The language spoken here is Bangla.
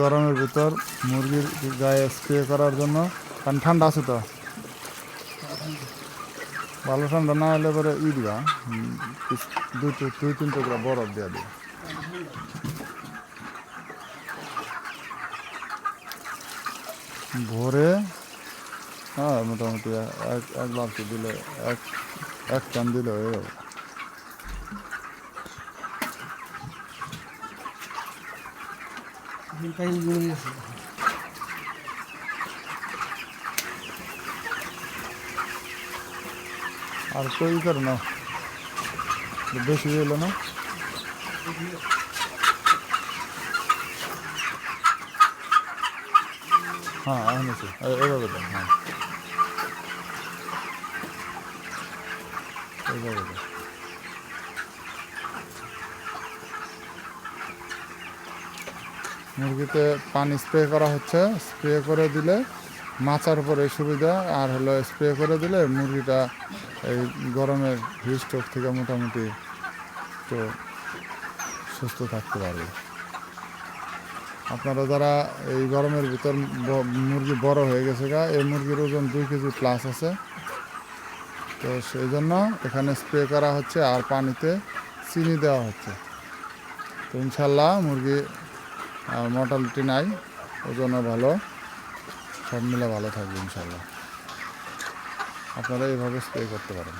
গরমের ভিতর মুরগির গায়ে স্প্রে করার জন্য, কারণ ঠান্ডা আছে তো, ভালো ঠান্ডা না হলে পরে দিবা দুই তিন টুকরা বরফ দিয়ে দিবা। ভোরে হ্যাঁ মোটামুটি এক বালতি দিলে এক ক্যান দিলে হয়ে যাবে। আর তৈরি করে না বেশি এলো না, হ্যাঁ এনেছি এভাবে দেন, হ্যাঁ এইভাবে দেন। মুরগিতে পানি স্প্রে করা হচ্ছে, স্প্রে করে দিলে মাচার উপরে সুবিধা, আর হলো স্প্রে করে দিলে মুরগিটা এই গরমের হিটস্ট্রোক থেকে মোটামুটি তো সুস্থ থাকতে পারবে। আপনারা যারা এই গরমের ভিতর মুরগি বড় হয়ে গেছে গা, এই মুরগির ওজন 2 কেজি প্লাস আছে, তো সেই জন্য এখানে স্প্রে করা হচ্ছে আর পানিতে চিনি দেওয়া হচ্ছে। তো ইনশাল্লাহ মুরগি মর্টালিটি নাই, ওজনও ভালো, সব মিলে ভালো থাকবে ইনশাল্লাহ। আপনারা এইভাবে স্প্রে করতে পারেন।